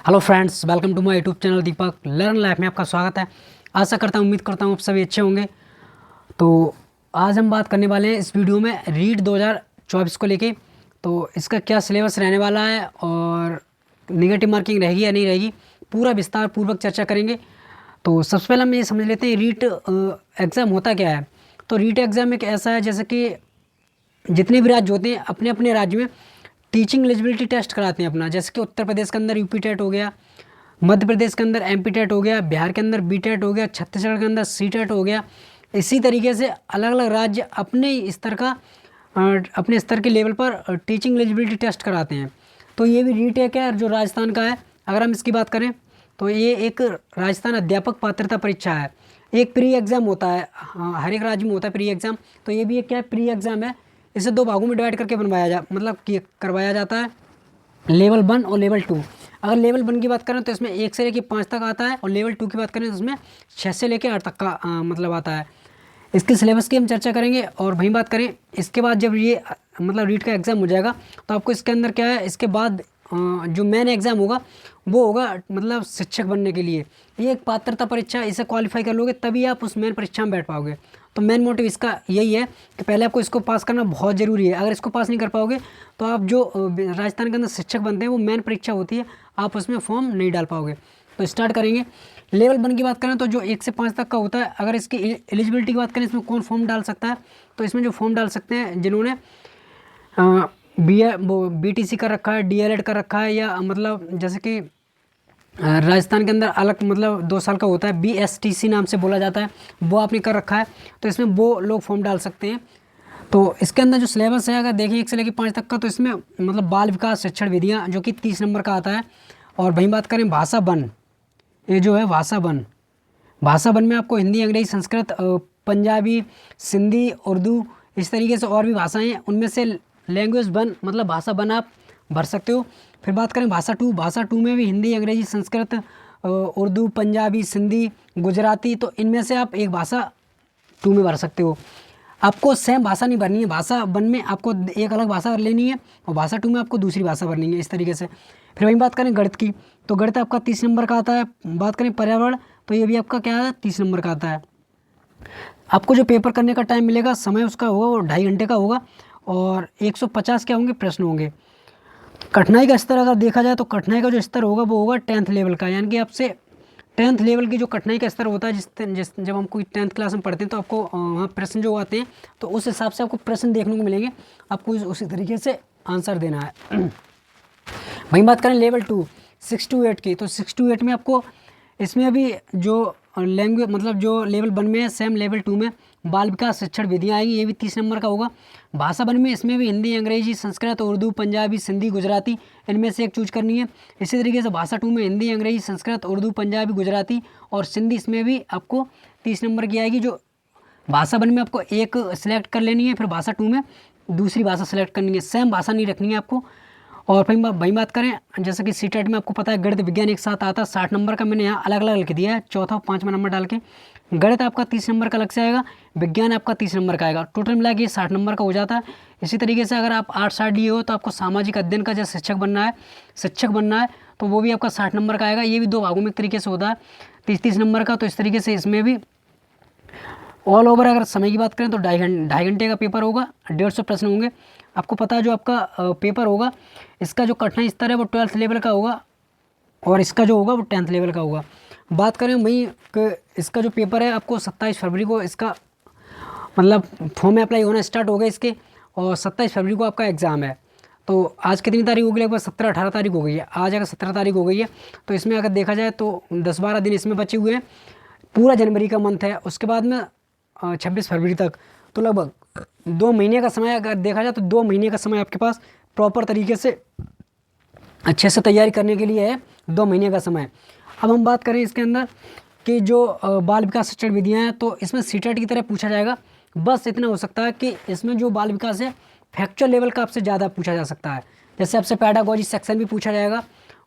Hello friends, welcome to my YouTube channel Deepak learn life में आपका स्वागत है। आशा करता हूँ, उम्मीद करता हूँ आप सभी अच्छे होंगे। तो आज हम बात करने वाले हैं इस वीडियो में रीट 2024 को लेके। तो इसका क्या सिलेबस रहने वाला है और निगेटिव मार्किंग रहेगी या नहीं रहेगी, पूरा विस्तार पूर्वक चर्चा करेंगे। तो सबसे पहले हम ये समझ लेते हैं रीट एग्ज़ाम होता क्या है। तो रीट एग्ज़ाम एक ऐसा है जैसे कि जितने भी राज्य होते हैं अपने अपने राज्य में टीचिंग एलिजिबिलिटी टेस्ट कराते हैं अपना। जैसे कि उत्तर प्रदेश के अंदर यूपी टेट हो गया, मध्य प्रदेश के अंदर एमपी टेट हो गया, बिहार के अंदर बी टेट हो गया, छत्तीसगढ़ के अंदर सी टेट हो गया। इसी तरीके से अलग अलग राज्य अपने स्तर का अपने स्तर के लेवल पर टीचिंग एलिजिबिलिटी टेस्ट कराते हैं। तो ये भी रीटेक है जो राजस्थान का है। अगर हम इसकी बात करें तो ये एक राजस्थान अध्यापक पात्रता परीक्षा है। एक प्री एग्ज़ाम होता है, हाँ, हर एक राज्य में होता है प्री एग्ज़ाम। तो ये भी एक क्या है, प्री एग्ज़ाम है। इसे दो भागों में डिवाइड करके करवाया जाता है, लेवल 1 और लेवल 2। अगर लेवल 1 की बात करें तो इसमें 1 से लेकर 5 तक आता है, और लेवल 2 की बात करें तो इसमें 6 से लेकर 8 तक का आता है। इसके सिलेबस की हम चर्चा करेंगे। और वहीं बात करें इसके बाद जब ये रीट का एग्ज़ाम हो जाएगा तो आपको इसके अंदर क्या है, इसके बाद जो मेन एग्ज़ाम होगा वो होगा शिक्षक बनने के लिए। ये एक पात्रता परीक्षा, इसे क्वालिफाई कर लोगे तभी आप उस मेन परीक्षा में बैठ पाओगे। तो मेन मोटिव इसका यही है कि पहले आपको इसको पास करना बहुत ज़रूरी है। अगर इसको पास नहीं कर पाओगे तो आप जो राजस्थान के अंदर शिक्षक बनते हैं वो मेन परीक्षा होती है, आप उसमें फॉर्म नहीं डाल पाओगे। तो स्टार्ट करेंगे। लेवल 1 की बात करें तो जो 1 से 5 तक का होता है, अगर इसकी एलिजिबिलिटी की बात करें इसमें कौन फॉर्म डाल सकता है, तो इसमें जो फॉर्म डाल सकते हैं जिन्होंने BTC कर रखा है, DLED कर रखा है, या जैसे कि राजस्थान के अंदर अलग 2 साल का होता है, BSTC नाम से बोला जाता है, वो आपने कर रखा है, तो इसमें वो लोग फॉर्म डाल सकते हैं। तो इसके अंदर जो सिलेबस है अगर देखें 1 से लेकर 5 तक का, तो इसमें बाल विकास शिक्षण विधियाँ जो कि 30 नंबर का आता है। और वहीं बात करें भाषा वन, ये जो है भाषा वन में आपको हिंदी, अंग्रेजी, संस्कृत, पंजाबी, सिंधी, उर्दू, इस तरीके से और भी भाषाएँ हैं, उनमें से लैंग्वेज वन भाषा वन आप भर सकते हो। फिर बात करें भाषा टू में भी हिंदी, अंग्रेजी, संस्कृत, उर्दू, पंजाबी, सिंधी, गुजराती, तो इनमें से आप एक भाषा 2 में भर सकते हो। आपको सेम भाषा नहीं भरनी है, भाषा 1 में आपको एक अलग भाषा लेनी है और भाषा 2 में आपको दूसरी भाषा भरनी है, इस तरीके से। फिर वहीं बात करें गणित की, तो गणित आपका 30 नंबर का आता है। बात करें पर्यावरण, तो ये भी आपका क्या है, 30 नंबर का आता है। आपको जो पेपर करने का टाइम मिलेगा, समय उसका होगा वो 2.5 घंटे का होगा, और 150 क्या होंगे, प्रश्न होंगे। कठिनाई का स्तर अगर देखा जाए तो कठिनाई का जो स्तर होगा वो होगा 10th लेवल का, यानी कि आपसे 10th लेवल की जो कठिनाई का स्तर होता है, जब हम कोई 10th क्लास में पढ़ते हैं तो आपको वहाँ प्रश्न जो आते हैं तो उस हिसाब से आपको प्रश्न देखने को मिलेंगे, आपको उसी तरीके से आंसर देना है। वहीं बात करें लेवल 2 6 to 8 की, तो 6 to 8 में आपको इसमें अभी जो लैंग्वेज जो लेवल 1 में है सेम लेवल 2 में बाल विकास शिक्षण विधियाँ आएगी, ये भी 30 नंबर का होगा। भाषा 1 में इसमें भी हिंदी, अंग्रेजी, संस्कृत, उर्दू, पंजाबी, सिंधी, गुजराती, इनमें से एक चूज करनी है। इसी तरीके से भाषा 2 में हिंदी, अंग्रेजी, संस्कृत, उर्दू, पंजाबी, गुजराती और सिंधी, इसमें भी आपको 30 नंबर की आएगी। जो भाषा 1 में आपको एक सिलेक्ट कर लेनी है, फिर भाषा 2 में दूसरी भाषा सेलेक्ट करनी है, सेम भाषा नहीं रखनी है आपको। और फिर वही बात करें जैसे कि सीटेट में आपको पता है गणित विज्ञान एक साथ आता है 60 नंबर का, मैंने यहाँ अलग अलग लिख दिया है, चौथा 5वां नंबर डाल के। गणित आपका 30 नंबर का अलग से आएगा, विज्ञान आपका 30 नंबर का आएगा, टोटल मिला के 60 नंबर का हो जाता है। इसी तरीके से अगर आप 8-60 लिए हो तो आपको सामाजिक अध्ययन का जैसे शिक्षक बनना है तो वो भी आपका 60 नंबर का आएगा। ये भी 2 भागों में एक तरीके से होता है 30-30 नंबर का। तो इस तरीके से इसमें भी ऑल ओवर अगर समय की बात करें तो 2.5 घंटे का पेपर होगा, 150 प्रश्न होंगे। आपको पता है जो आपका पेपर होगा इसका जो कठिनाई स्तर है वो 12th लेवल का होगा, और इसका जो होगा वो 10th लेवल का होगा। बात करें वहीं इसका जो पेपर है आपको 27 फरवरी को इसका फॉर्म में अप्लाई होना स्टार्ट हो गया इसके, और 27 फरवरी को आपका एग्ज़ाम है। तो आज कितनी तारीख हो गई, लगभग 17-18 तारीख हो गई है, आज अगर 17 तारीख हो गई है तो इसमें अगर देखा जाए तो 10-12 दिन इसमें बचे हुए हैं, पूरा जनवरी का मंथ है। उसके बाद में 26 फरवरी तक, तो लगभग 2 महीने का समय अगर देखा जाए तो 2 महीने का समय आपके पास प्रॉपर तरीके से अच्छे से तैयारी करने के लिए है, 2 महीने का समय। अब हम बात करें इसके अंदर कि जो बाल विकास शिक्षण विधियाँ हैं, तो इसमें सीटेट की तरह पूछा जाएगा। बस इतना हो सकता है कि इसमें जो बाल विकास है फैक्चुअल लेवल का आपसे ज़्यादा पूछा जा सकता है, जैसे आपसे पैडागोजी सेक्शन भी पूछा जाएगा,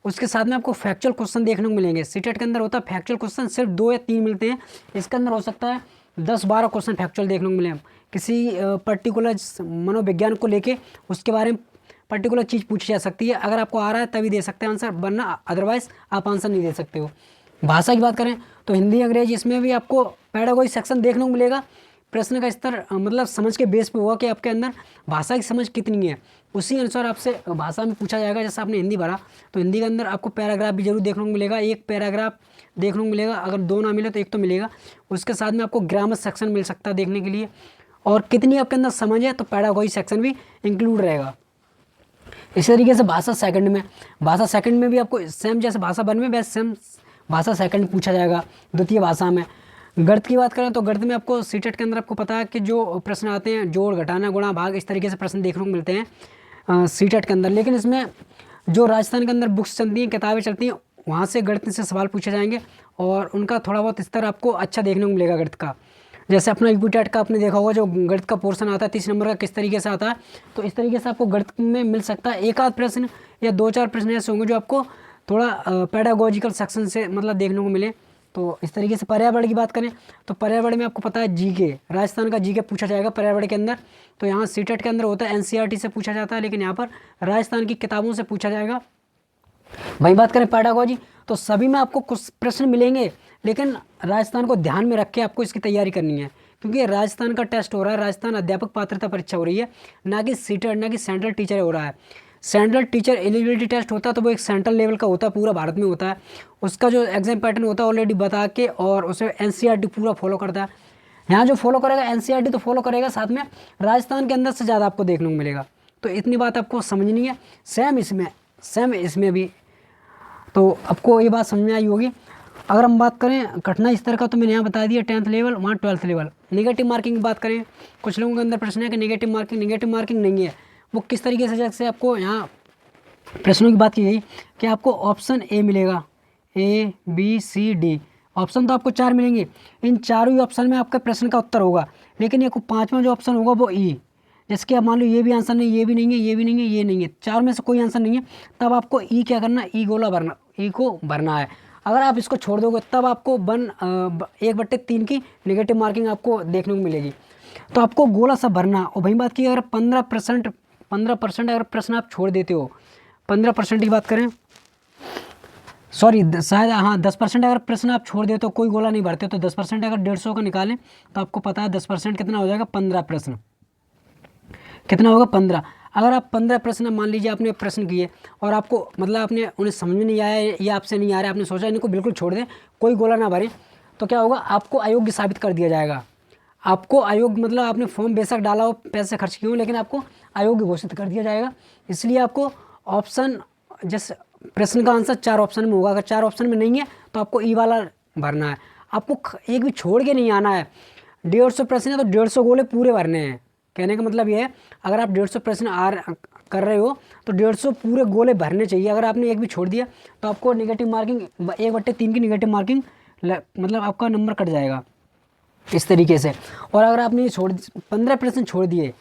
उसके साथ में आपको फैक्चुअल क्वेश्चन देखने को मिलेंगे। सीटेट के अंदर होता है फैक्चुअल क्वेश्चन सिर्फ 2 या 3 मिलते हैं, इसके अंदर हो सकता है 10-12 क्वेश्चन फैक्चुअल देखने को मिले, किसी पर्टिकुलर मनोविज्ञान को लेके उसके बारे में पर्टिकुलर चीज़ पूछी जा सकती है। अगर आपको आ रहा है तभी दे सकते हैं आंसर, वरना अदरवाइज आप आंसर नहीं दे सकते हो। भाषा की बात करें तो हिंदी, अंग्रेजी, इसमें भी आपको पैडागोजी सेक्शन देखने को मिलेगा। प्रश्न का स्तर मतलब समझ के बेस पे होगा कि आपके अंदर भाषा की समझ कितनी है, उसी अनुसार आपसे भाषा में पूछा जाएगा। जैसे आपने हिंदी भरा तो हिंदी के अंदर आपको पैराग्राफ भी जरूर देखने को मिलेगा, एक पैराग्राफ देखने को मिलेगा, अगर दो ना मिले तो एक तो मिलेगा। उसके साथ में आपको ग्रामर सेक्शन मिल सकता है देखने के लिए, और कितनी आपके अंदर समझ है तो पैडागोजी सेक्शन भी इंक्लूड रहेगा। इसी तरीके से भाषा सेकंड में, भाषा सेकंड में भी आपको सेम जैसे भाषा वन में वैसे सेम भाषा सेकंड पूछा जाएगा द्वितीय भाषा में। गणित की बात करें तो गणित में आपको सीटेट के अंदर आपको पता है कि जो प्रश्न आते हैं जोड़, घटाना, गुणा, भाग, इस तरीके से प्रश्न देखने को मिलते हैं सीटेट के अंदर। लेकिन इसमें जो राजस्थान के अंदर बुक्स चलती हैं, किताबें चलती हैं, वहाँ से गणित से सवाल पूछे जाएंगे और उनका थोड़ा बहुत स्तर आपको अच्छा देखने को मिलेगा गणित का। जैसे अपना यूपीटेट का आपने देखा होगा जो गणित का पोर्शन आता है 30 नंबर का, किस तरीके से आता है, तो इस तरीके से आपको गणित में मिल सकता है। एक आध प्रश्न या दो चार प्रश्न ऐसे होंगे जो आपको थोड़ा पैडागोजिकल सेक्शन से मतलब देखने को मिले। तो इस तरीके से पर्यावरण की बात करें तो पर्यावरण में आपको पता है जीके, राजस्थान का जीके पूछा जाएगा पर्यावरण के अंदर। तो यहाँ सीटेट के अंदर होता है एनसीईआरटी से पूछा जाता है, लेकिन यहाँ पर राजस्थान की किताबों से पूछा जाएगा। वहीं बात करें पैडागोजी तो सभी में आपको कुछ प्रश्न मिलेंगे, लेकिन राजस्थान को ध्यान में रख के आपको इसकी तैयारी करनी है, क्योंकि राजस्थान का टेस्ट हो रहा है, राजस्थान अध्यापक पात्रता परीक्षा हो रही है, ना कि सीटेट, ना कि सेंट्रल टीचर हो रहा है। सेंट्रल टीचर एलिजिबिलिटी टेस्ट होता है तो वो एक सेंट्रल लेवल का होता है, पूरा भारत में होता है। उसका जो एग्जाम पैटर्न होता है ऑलरेडी बता के, और उसे एनसीईआरटी पूरा फॉलो करता है। यहाँ जो फॉलो करेगा एनसीईआरटी तो फॉलो करेगा, साथ में राजस्थान के अंदर से ज़्यादा आपको देखने को मिलेगा। तो इतनी बात आपको समझनी है। सेम इसमें भी तो आपको ये बात समझ में आई होगी। अगर हम बात करें कठिनाई स्तर का तो मैंने यहाँ बता दिया 10th लेवल, वहाँ 12th लेवल। नेगेटिव मार्किंग की बात करें, कुछ लोगों के अंदर प्रश्न है कि नेगेटिव मार्किंग नहीं है। वो किस तरीके से, जैसे आपको यहाँ प्रश्नों की बात की गई कि आपको ऑप्शन ए मिलेगा, A B C D option तो आपको 4 मिलेंगे। इन चारों ही ऑप्शन में आपका प्रश्न का उत्तर होगा, लेकिन ये 5वां जो ऑप्शन होगा वो ई, जैसे कि आप मान लो ये भी आंसर नहीं, ये भी नहीं है, ये भी नहीं है, ये नहीं है, चार में से कोई आंसर नहीं है, तब आपको ई क्या करना है, ई गोला भरना, ई को भरना है। अगर आप इसको छोड़ दोगे तब आपको 1/3 की नेगेटिव मार्किंग आपको देखने को मिलेगी। तो आपको गोला सा भरना। और वही बात की अगर 15% अगर प्रश्न आप छोड़ देते हो, 15% की बात करें, सॉरी शायद हाँ 10% अगर प्रश्न आप छोड़ देते हो, कोई गोला नहीं भरते, तो 10% अगर 150 का निकालें तो आपको पता है 10% कितना हो जाएगा, 15 प्रश्न कितना होगा, 15। अगर आप 15 प्रश्न मान लीजिए आपने प्रश्न किए और आपको मतलब आपने उन्हें समझ में नहीं आया या आपसे नहीं आ रहा, आपने सोचा इनको बिल्कुल छोड़ दें, कोई गोला ना भरें, तो क्या होगा, आपको अयोग्य साबित कर दिया जाएगा। आपको अयोग्य मतलब आपने फॉर्म बेशक डाला हो, पैसे खर्च किए हो, लेकिन आपको अयोग्य घोषित कर दिया जाएगा। इसलिए आपको ऑप्शन, जिस प्रश्न का आंसर 4 ऑप्शन में होगा, अगर 4 ऑप्शन में नहीं है तो आपको ई वाला भरना है। आपको एक भी छोड़ के नहीं आना है। 150 प्रश्न है तो 150 गोले पूरे भरने हैं। कहने का मतलब ये है, अगर आप 150 प्रश्न कर रहे हो तो 150 पूरे गोले भरने चाहिए। अगर आपने एक भी छोड़ दिया तो आपको नेगेटिव मार्किंग 1/3 की नेगेटिव मार्किंग मतलब आपका नंबर कट जाएगा इस तरीके से। और अगर आपने 15 प्रश्न छोड़ दिए,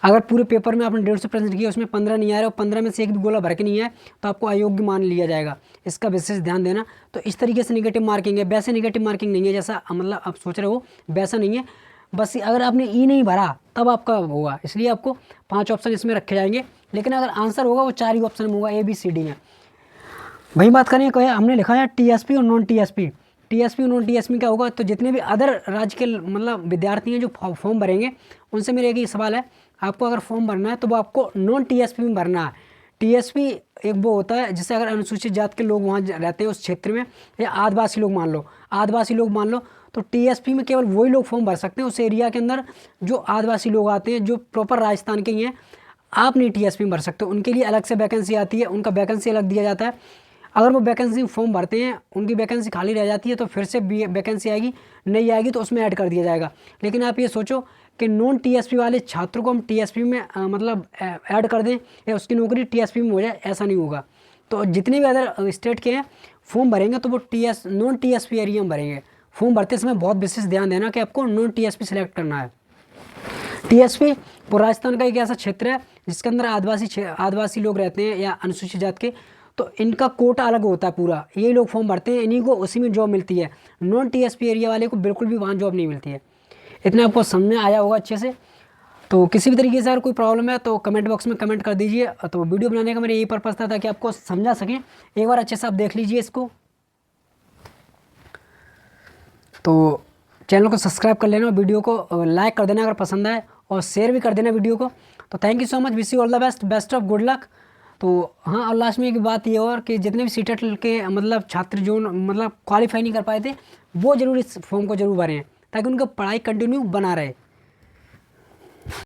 अगर पूरे पेपर में आपने 150 प्रश्न किए, उसमें 15 नहीं आ रहे और 15 में से एक भी गोला भर के नहीं है, तो आपको अयोग्य मान लिया जाएगा। इसका विशेष ध्यान देना। तो इस तरीके से नेगेटिव मार्किंग है। वैसे नेगेटिव मार्किंग नहीं है जैसा मतलब आप सोच रहे हो, वैसा नहीं है। बस अगर आपने ई नहीं भरा तब आपका होगा, इसलिए आपको 5 ऑप्शन इसमें रखे जाएंगे, लेकिन अगर आंसर होगा वो 4 ही ऑप्शन में होगा, ABCD में। वही बात करें, कोई हमने लिखा है TSP और नॉन TSP। TSP और नॉन TSP क्या होगा, तो जितने भी अदर राज्य के मतलब विद्यार्थी हैं जो फॉर्म भरेंगे, उनसे मेरा एक ही सवाल है, आपको अगर फॉर्म भरना है तो वो आपको नॉन TSP में भरना है। TSP एक वो होता है जिससे अगर अनुसूचित जाति के लोग वहाँ रहते हैं उस क्षेत्र में, या आदिवासी लोग मान लो, तो TSP में केवल वही लोग फॉर्म भर सकते हैं उस एरिया के अंदर जो आदिवासी लोग आते हैं, जो प्रॉपर राजस्थान के ही हैं। आप नहीं TSP में भर सकते, उनके लिए अलग से वैकेंसी आती है, उनका वैकेंसी अलग दिया जाता है। अगर वो वैकेंसी फॉर्म भरते हैं, उनकी वैकेंसी खाली रह जाती है, तो फिर से वैकेंसी आएगी, नहीं आएगी तो उसमें ऐड कर दिया जाएगा। लेकिन आप ये सोचो कि नॉन TSP वाले छात्रों को हम TSP में मतलब ऐड कर दें या उसकी नौकरी TSP में हो जाए, ऐसा नहीं होगा। तो जितने भी अदर स्टेट के हैं फॉर्म भरेंगे तो वो नॉन TSP एरिया में भरेंगे। फॉर्म भरते समय बहुत विशेष ध्यान देना कि आपको नॉन TSP सेलेक्ट करना है। TSP राजस्थान का एक ऐसा क्षेत्र है जिसके अंदर आदिवासी लोग रहते हैं या अनुसूचित जाति के, तो इनका कोटा अलग होता है पूरा, यही लोग फॉर्म भरते हैं, इन्हीं को उसी में जॉब मिलती है। नॉन TSP एरिया वाले को बिल्कुल भी वहाँ जॉब नहीं मिलती है। इतना आपको समझ में आया होगा अच्छे से। तो किसी भी तरीके से अगर कोई प्रॉब्लम है तो कमेंट बॉक्स में कमेंट कर दीजिए। तो वीडियो बनाने का मेरा यही पर्पज़ था ताकि आपको समझा सकें। एक बार अच्छे से आप देख लीजिए इसको। तो चैनल को सब्सक्राइब कर लेना, वीडियो को लाइक कर देना अगर पसंद आए, और शेयर भी कर देना वीडियो को। तो thank you so much, wish you all the best, best of good luck. तो हाँ, और लास्ट में एक बात ये और कि जितने भी सीटेट के मतलब छात्र जो मतलब क्वालिफाई नहीं कर पाए थे, वो जरूर इस फॉर्म को जरूर भरें ताकि उनका पढ़ाई कंटिन्यू बना रहे।